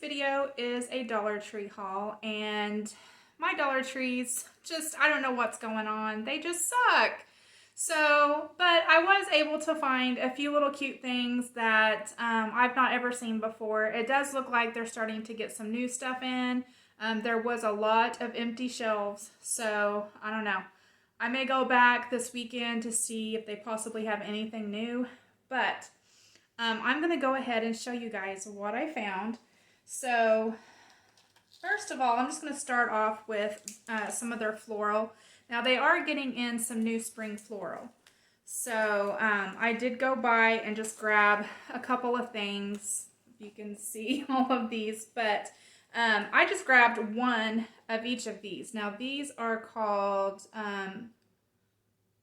video is a Dollar Tree haul, and my Dollar Trees just, I don't know what's going on. They just suck. So, but I was able to find a few little cute things that I've not ever seen before. It does look like they're starting to get some new stuff in. There was a lot of empty shelves, so I don't know. I may go back this weekend to see if they possibly have anything new, but I'm going to go ahead and show you guys what I found. So, first of all, I'm just going to start off with some of their floral. Now, they are getting in some new spring floral. So, I did go by and just grab a couple of things. You can see all of these, but I just grabbed one of each of these. Now, these are called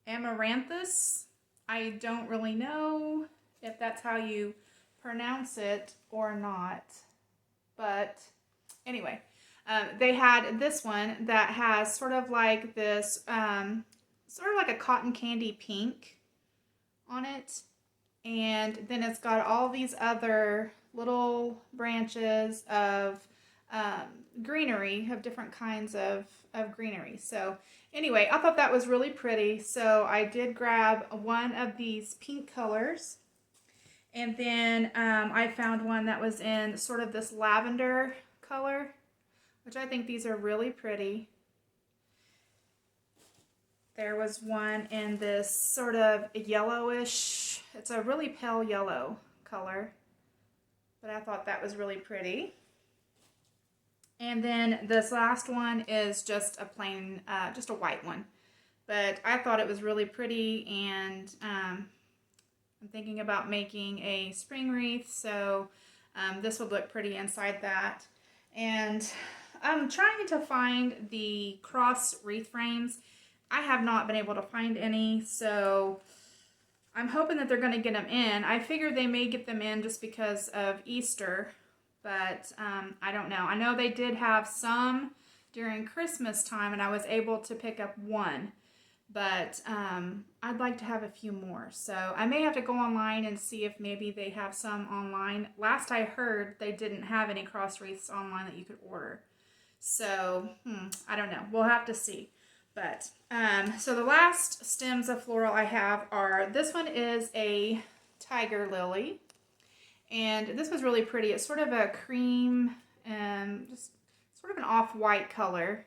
Amaranthus. I don't really know if that's how you pronounce it or not. But anyway, they had this one that has sort of like this, sort of like a cotton candy pink on it. And then it's got all these other little branches of greenery, of different kinds of greenery. So anyway, I thought that was really pretty. So I did grab one of these pink colors. And then I found one that was in sort of this lavender color, which I think these are really pretty. There was one in this sort of yellowish, it's a really pale yellow color, but I thought that was really pretty. And then this last one is just a plain, just a white one. But I thought it was really pretty, and I'm thinking about making a spring wreath, so this would look pretty inside that. And I'm trying to find the cross wreath frames. I have not been able to find any, so I'm hoping that they're going to get them in. I figure they may get them in just because of Easter, but I don't know. I know they did have some during Christmas time, and I was able to pick up one. But I'd like to have a few more. So I may have to go online and see if maybe they have some online. Last I heard, they didn't have any cross wreaths online that you could order. So, I don't know. We'll have to see. But, so the last stems of floral I have are, this one is a tiger lily. And this was really pretty. It's sort of a cream, just sort of an off-white color.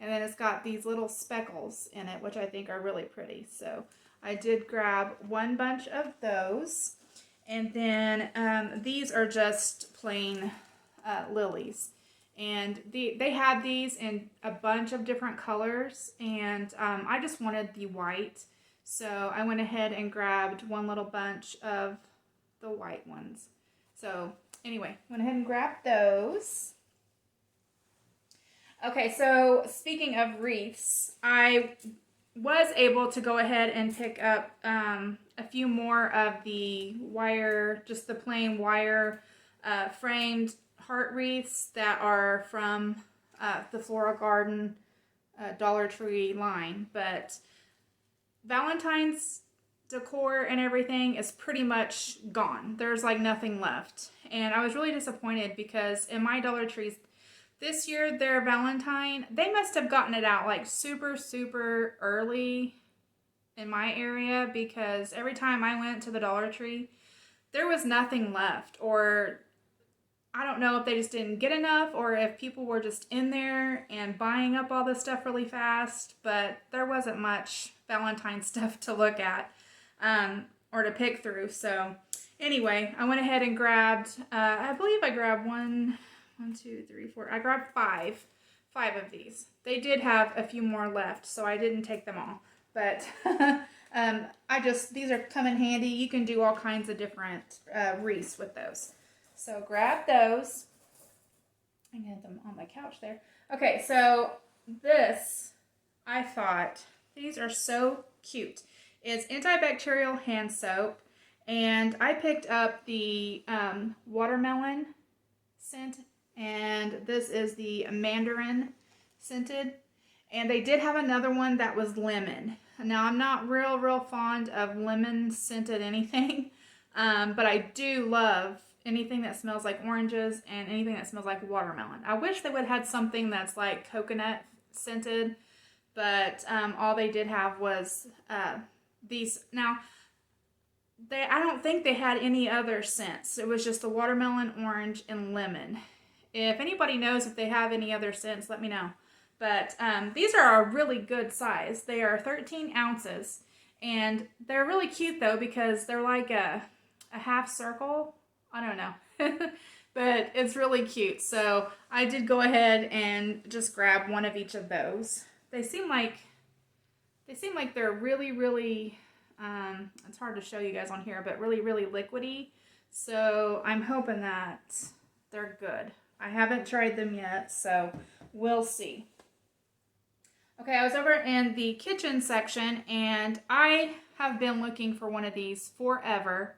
And then it's got these little speckles in it, which I think are really pretty. So I did grab one bunch of those. And then these are just plain lilies. And they had these in a bunch of different colors. And I just wanted the white. So I went ahead and grabbed one little bunch of the white ones. So anyway, went ahead and grabbed those. Okay, so speaking of wreaths, I was able to go ahead and pick up a few more of the wire, just the plain wire framed heart wreaths that are from the Floral Garden Dollar Tree line. But Valentine's decor and everything is pretty much gone. There's like nothing left. And I was really disappointed because in my Dollar Trees, this year, their Valentine, they must have gotten it out like super, super early in my area, because every time I went to the Dollar Tree, there was nothing left. Or I don't know if they just didn't get enough, or if people were just in there and buying up all this stuff really fast, but there wasn't much Valentine stuff to look at or to pick through. So anyway, I went ahead and grabbed, I believe I grabbed one, two, three, four. I grabbed five of these. They did have a few more left, so I didn't take them all. But these are come in handy. You can do all kinds of different wreaths with those. So grab those. I can get them on my couch there. Okay, so this, I thought, these are so cute. It's antibacterial hand soap, and I picked up the watermelon scent, and this is the mandarin scented. And they did have another one that was lemon. Now, I'm not real fond of lemon scented anything, but I do love anything that smells like oranges and anything that smells like watermelon. I wish they would have had something that's like coconut scented, but all they did have was these. Now, I don't think they had any other scents. It was just the watermelon, orange, and lemon. If anybody knows if they have any other scents, let me know. But these are a really good size. They are 13 ounces. And they're really cute though because they're like a half circle. I don't know. But it's really cute. So I did go ahead and just grab one of each of those. They seem like they're really, really, it's hard to show you guys on here, but really, really liquidy. So I'm hoping that they're good. I haven't tried them yet, so we'll see. Okay, I was over in the kitchen section, and I have been looking for one of these forever,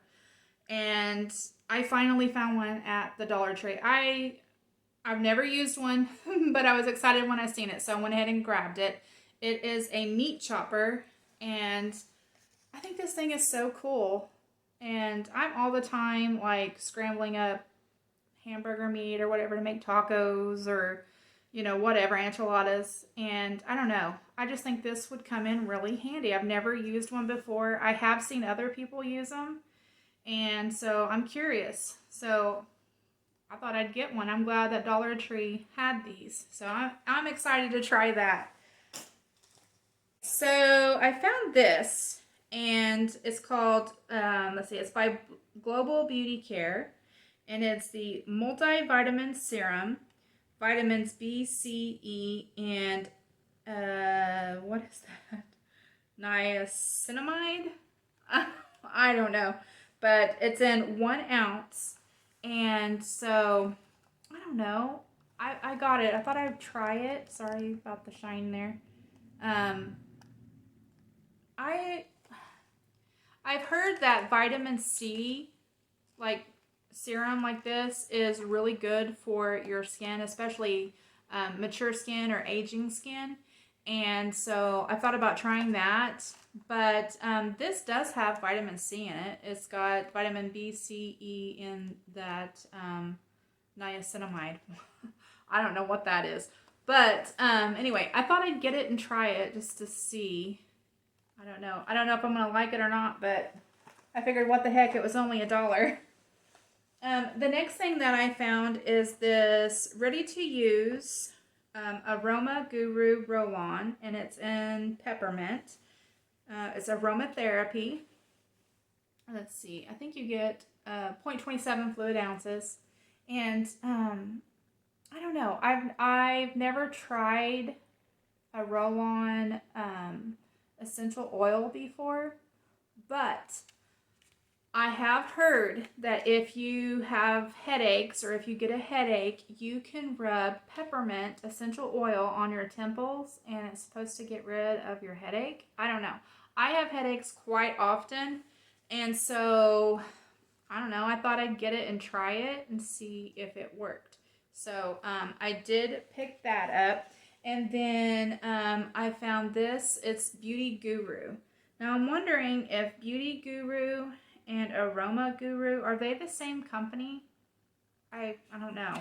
and I finally found one at the Dollar Tree. I've never used one, but I was excited when I seen it, so I went ahead and grabbed it. It is a meat chopper, and I think this thing is so cool, and I'm all the time, like, scrambling up hamburger meat or whatever to make tacos or, you know, whatever, enchiladas. And I don't know. I just think this would come in really handy. I've never used one before. I have seen other people use them. And so I'm curious. So I thought I'd get one. I'm glad that Dollar Tree had these. So I'm excited to try that. So I found this. And it's called, let's see, it's by Global Beauty Care. And it's the multivitamin serum. Vitamins B, C, E, and what is that? Niacinamide? I don't know. But it's in 1 ounce. And so, I don't know. I got it. I thought I'd try it. Sorry about the shine there. I've heard that vitamin C, like, serum like this is really good for your skin, especially mature skin or aging skin. And so I thought about trying that, but this does have vitamin C in it. It's got vitamin B, C, E in that niacinamide. I don't know what that is, but anyway, I thought I'd get it and try it just to see. I don't know if I'm gonna like it or not, but I figured what the heck, it was only $1. The next thing that I found is this ready-to-use Aroma Guru roll-on, and it's in peppermint. It's aromatherapy. Let's see, I think you get 0.27 fluid ounces, and I don't know. I've never tried a roll-on essential oil before, but I have heard that if you have headaches or if you get a headache, you can rub peppermint essential oil on your temples and it's supposed to get rid of your headache. I don't know. I have headaches quite often, and so I don't know. I thought I'd get it and try it and see if it worked. So I did pick that up, and then I found this. It's Beauty Guru. Now I'm wondering if Beauty Guru and Aroma Guru, are they the same company? I don't know.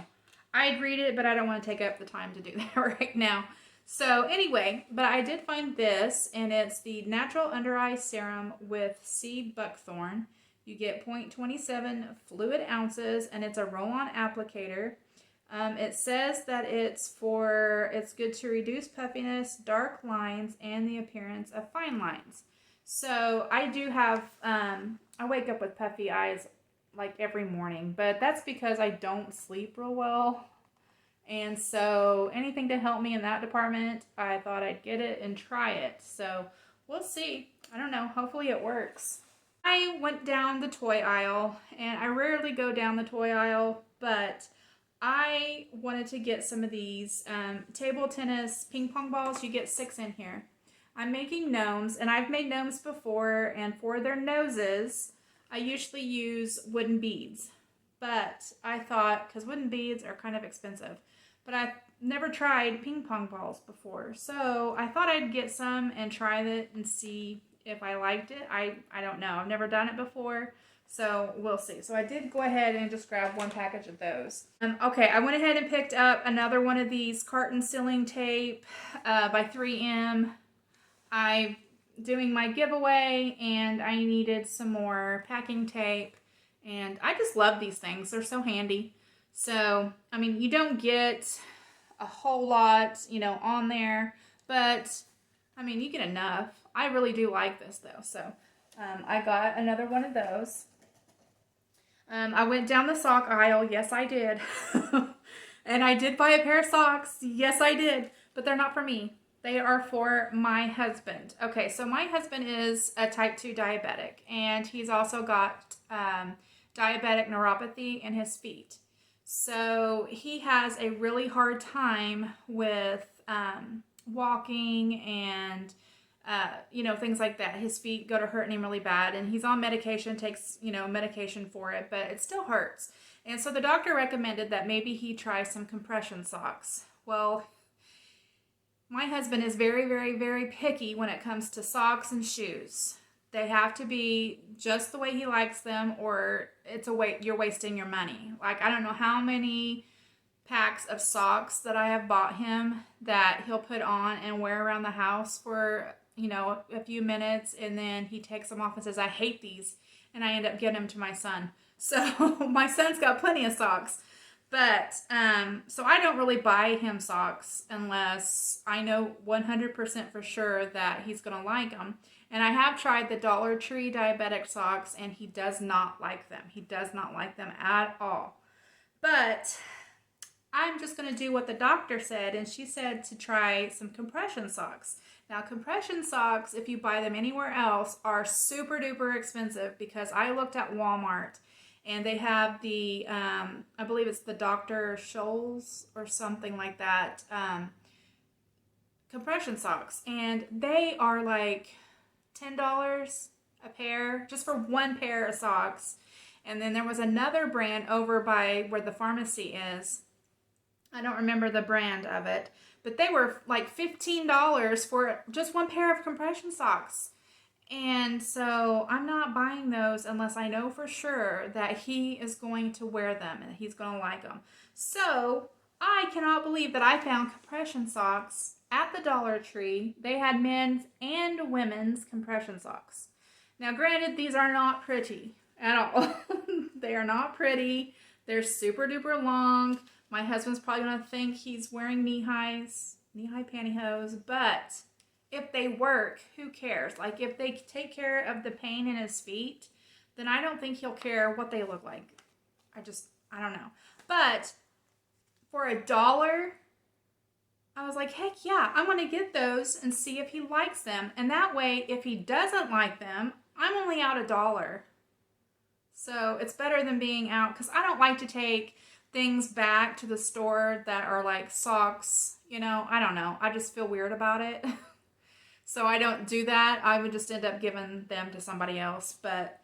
I'd read it, but I don't want to take up the time to do that right now. So anyway, but I did find this, and it's the Natural Under Eye Serum with Sea Buckthorn. You get 0.27 fluid ounces, and it's a roll-on applicator. It says that it's good to reduce puffiness, dark lines, and the appearance of fine lines. So I do have, I wake up with puffy eyes like every morning, but that's because I don't sleep real well. And so anything to help me in that department, I thought I'd get it and try it. So we'll see. I don't know. Hopefully it works. I went down the toy aisle, and I rarely go down the toy aisle, but I wanted to get some of these table tennis ping pong balls. You get 6 in here. I'm making gnomes, and I've made gnomes before, and for their noses, I usually use wooden beads. But I thought, because wooden beads are kind of expensive, but I've never tried ping pong balls before. So I thought I'd get some and try it and see if I liked it. I don't know. I've never done it before. So we'll see. So I did go ahead and just grab one package of those. Okay, I went ahead and picked up another one of these carton sealing tape by 3M. I'm doing my giveaway and I needed some more packing tape. And I just love these things. They're so handy. So, I mean, you don't get a whole lot, you know, on there. But, I mean, you get enough. I really do like this, though. So, I got another one of those. I went down the sock aisle. Yes, I did. And I did buy a pair of socks. Yes, I did. But they're not for me. They are for my husband. Okay, so my husband is a type 2 diabetic. And he's also got diabetic neuropathy in his feet. So he has a really hard time with walking and you know, things like that. His feet go to hurting him really bad, and he's on medication, takes, you know, medication for it, but it still hurts. And so the doctor recommended that maybe he try some compression socks. Well, my husband is very, very, very picky when it comes to socks and shoes. They have to be just the way he likes them, or you're wasting your money. Like, I don't know how many packs of socks that I have bought him that he'll put on and wear around the house for, you know, a few minutes, and then he takes them off and says, I hate these, and I end up getting them to my son. So my son's got plenty of socks. But, so I don't really buy him socks unless I know 100% for sure that he's going to like them. And I have tried the Dollar Tree diabetic socks, and he does not like them. He does not like them at all. But I'm just going to do what the doctor said, and she said to try some compression socks. Now, compression socks, if you buy them anywhere else, are super duper expensive, because I looked at Walmart, and they have the, I believe it's the Dr. Scholl's or something like that, compression socks. And they are like $10 a pair, just for one pair of socks. And then there was another brand over by where the pharmacy is. I don't remember the brand of it, but they were like $15 for just one pair of compression socks. And so I'm not buying those unless I know for sure that he is going to wear them and he's going to like them. So I cannot believe that I found compression socks at the Dollar Tree. They had men's and women's compression socks. Now, granted, these are not pretty at all. They are not pretty. They're super duper long. My husband's probably going to think he's wearing knee-high pantyhose, but if they work, who cares? Like, if they take care of the pain in his feet, then I don't think he'll care what they look like. I don't know. But for $1, I was like, heck yeah, I'm going to get those and see if he likes them. And that way, if he doesn't like them, I'm only out $1. So it's better than being out, because I don't like to take things back to the store that are like socks, you know, I don't know. I just feel weird about it. So I don't do that. I would just end up giving them to somebody else. But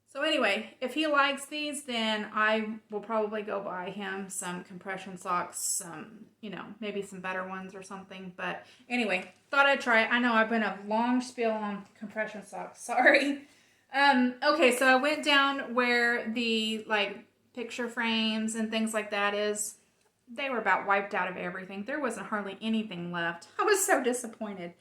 so anyway, if he likes these, then I will probably go buy him some compression socks, some, you know, maybe some better ones or something. But anyway, thought I'd try it. I know I've been a long spiel on compression socks. Sorry. Okay, so I went down where the like picture frames and things like that is. They were about wiped out of everything. There wasn't hardly anything left. I was so disappointed.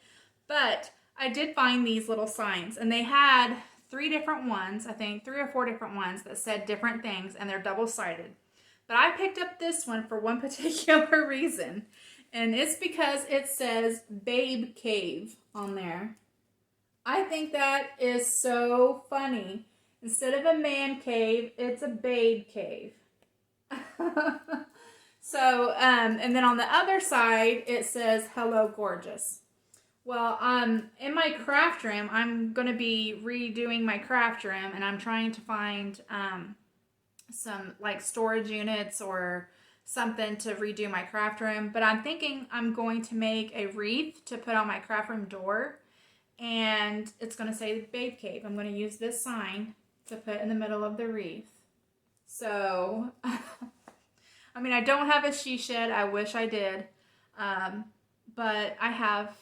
But I did find these little signs, and they had 3 different ones, I think 3 or 4 different ones that said different things, and they're double-sided. But I picked up this one for one particular reason, and it's because it says Babe Cave on there. I think that is so funny. Instead of a man cave, it's a babe cave. So, and then on the other side, it says, Hello, Gorgeous. Well, in my craft room, I'm going to be redoing my craft room, and I'm trying to find some, like, storage units or something to redo my craft room. But I'm thinking I'm going to make a wreath to put on my craft room door, and it's going to say Babe Cave. I'm going to use this sign to put in the middle of the wreath. So, I mean, I don't have a she shed. I wish I did. But I have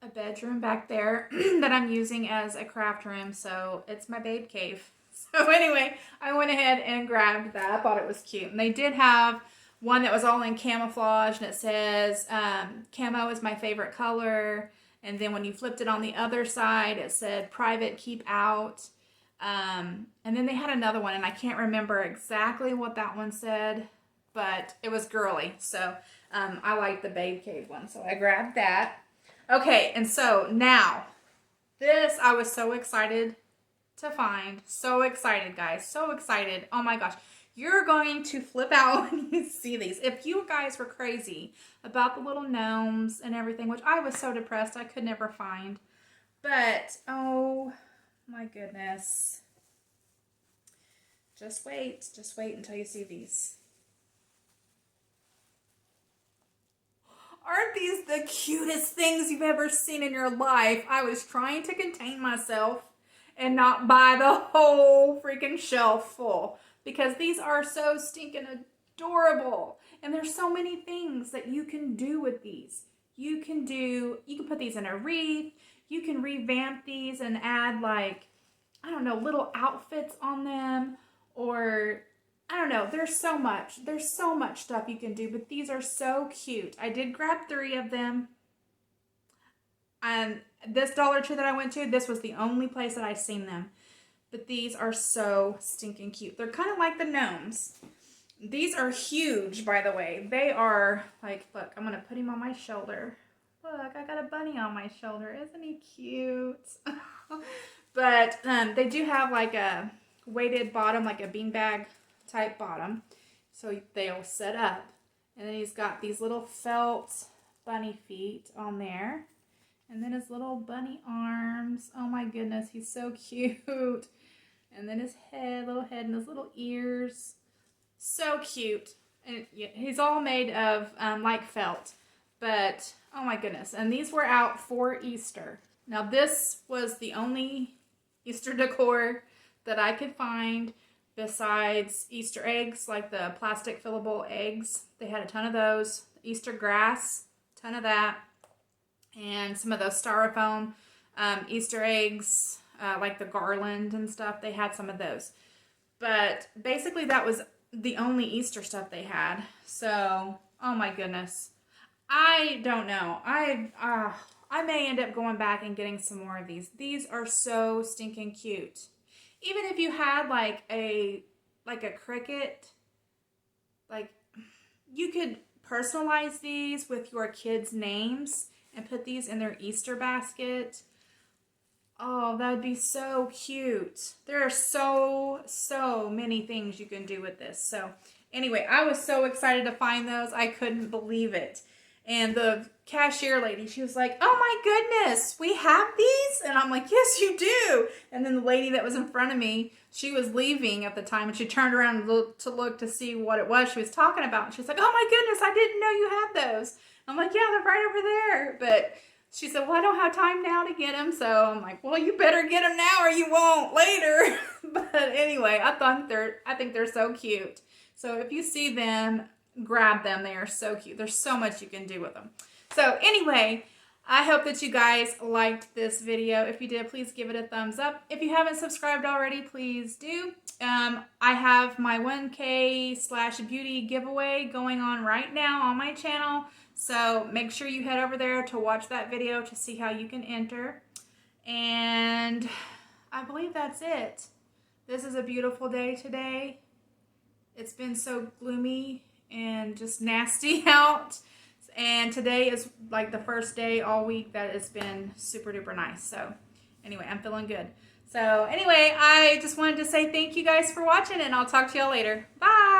a bedroom back there that I'm using as a craft room. So, it's my babe cave. So anyway, I went ahead and grabbed that. I thought it was cute. And they did have one that was all in camouflage, and it says, camo is my favorite color. And then when you flipped it on the other side, it said private, keep out. And then they had another one, and I can't remember exactly what that one said, but it was girly. So I liked the Babe Cave one, so I grabbed that. Okay, and so now, this I was so excited to find. So excited, guys. So excited. Oh my gosh. You're going to flip out when you see these. If you guys were crazy about the little gnomes and everything, which I was so depressed I could never find. But, oh my goodness. Just wait until you see these. Aren't these the cutest things you've ever seen in your life? I was trying to contain myself and not buy the whole freaking shelf full, because these are so stinking adorable. And there's so many things that you can do with these. You can put these in a wreath. You can revamp these and add, like, I don't know, little outfits on them, or I don't know. There's so much stuff you can do, but these are so cute. I did grab 3 of them. And this Dollar Tree that I went to, this was the only place that I seen them. But these are so stinking cute. They're kind of like the gnomes. These are huge, by the way. They are like, look, I'm going to put him on my shoulder. Look, I got a bunny on my shoulder. Isn't he cute? But they do have like a weighted bottom, like a beanbag type bottom. So they'll set up. And then he's got these little felt bunny feet on there. And then his little bunny arms. Oh my goodness, he's so cute. And then his head, little head, and his little ears. So cute. And he's all made of like felt. But, oh my goodness. And these were out for Easter. Now this was the only Easter decor that I could find besides Easter eggs, like the plastic fillable eggs. They had a ton of those. Easter grass, ton of that. And some of those styrofoam Easter eggs, like the garland and stuff. They had some of those. But basically that was the only Easter stuff they had. So, oh my goodness. I don't know. I may end up going back and getting some more of these. These are so stinking cute. Even if you had like a cricket, like you could personalize these with your kids' names and put these in their Easter basket. Oh, that would be so cute. There are so many things you can do with this. So anyway, I was so excited to find those. I couldn't believe it. And the cashier lady, she was like, oh my goodness, we have these? And I'm like, yes, you do. And then the lady that was in front of me, she was leaving at the time, and she turned around and look to see what it was she was talking about. And she was like, oh my goodness, I didn't know you had those. I'm like, yeah, they're right over there. But she said, well, I don't have time now to get them. So I'm like, well, you better get them now or you won't later. But anyway, I think they're so cute. So if you see them, grab them. They are so cute. There's so much you can do with them. So anyway, I hope that you guys liked this video. If you did, please give it a thumbs up. If you haven't subscribed already, please do. I have my 1K/beauty giveaway going on right now on my channel. So make sure you head over there to watch that video to see how you can enter. And I believe that's it. This is a beautiful day today. It's been so gloomy and just nasty out. And today is like the first day all week that it's been super duper nice. So anyway, I'm feeling good. So anyway, I just wanted to say thank you guys for watching, and I'll talk to y'all later. Bye!